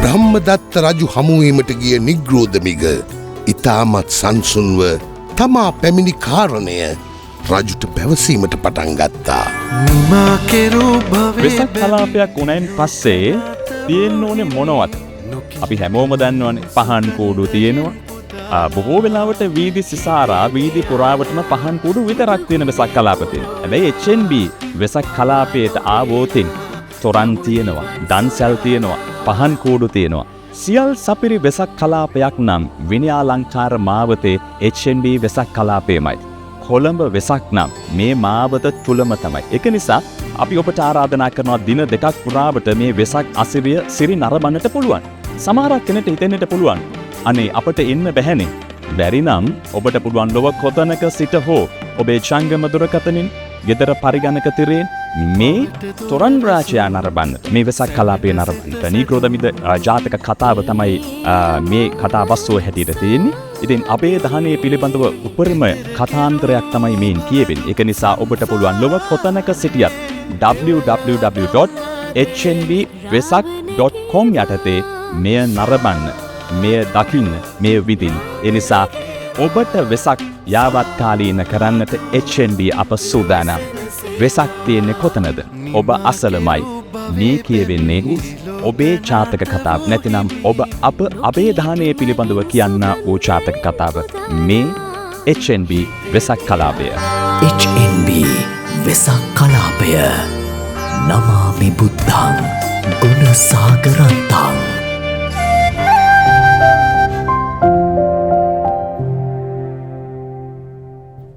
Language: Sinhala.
බ්‍රහ්මදත්ත රජු හමුවීමට ගිය නිග්‍රෝධමිග ඉතාමත් සංසුන්ව තමා පැමිණි කාරණය රජුට පැවසීමට පටන් ගත්තා. වෙසක් කලාපයක් වුණයින් පස්සේ තියෙන්න ඕනේ මොනවද? අපි හැමෝම දන්නවනේ පහන් කූඩු තියෙනවා. බොහෝ වෙලාවට වීදි සිසාරා වීදි පුරාවටම පහන් කූඩු විතරක් තියෙන වෙසක් කලාප තියෙනවා. හැබැයි HNB වෙසක් කලාපයට ආවෝතින් තොරන් තියෙනවා, දන්සැල් තියෙනවා, පහන් කූඩු තියෙනවා. සියල් සපිරි වෙසක් කලාපයක් නම් විනයාලංකාර මාවතේ HNB වෙසක් කලාපයමයි. කොළඹ වෙසක් නම් මේ මාවත තුලම තමයි. ඒක නිසා අපි ඔබට ආරාධනා කරනවා දින දෙකක් පුරාවට මේ වෙසක් අසිරිය සිරි නරඹන්නට පුළුවන්. සමහරක් කෙනෙක්ට හිතෙන්නට පුළුවන් අනේ අපට එන්න බැහැනේ. බැරි නම් ඔබට පුළුවන් ලොව කොතනක සිට හෝ ඔබේ ජංගම දුරකථනින් ගෙදර පරිගණක තිරයෙන් මේ තොරන් රාජ්‍යය නරඹන්න, මේ වෙසක් කලාපය නරඹන්න. නීග්‍රෝධමිග ජාතක කතාව තමයි මේ කතා වස්තුව හැටියට තියෙන්නේ. ඉතින් අපේ දහනේ පිළිබඳව උපරිම කතාන්තරයක් තමයි මේන් කියවෙන්නේ. ඒක නිසා ඔබට පුළුවන් ලොව කොතනක සිටියත් www.hnbvesak.com යටතේ මෙය නරඹන්න, මෙය දකින්න, මෙය විඳින්න. ඒ නිසා ඔබට වෙසක් යාවත්කාලීන කරන්නට HNB අප සූදානම්. වෙසක් තියෙන්නේ කොතනද? ඔබ අසලමයි. මේ කියවෙන්නේ ඔබේ ජාතක කතාව. නැතිනම් ඔබ අපේ දානය පිළිබඳව කියන්න වූ ජාතක කතාව. මේ HNB වෙසක් කලාපය. HNB වෙසක් කලාපය. නමාමි බුද්ධං ගුණ සාගරන්තං.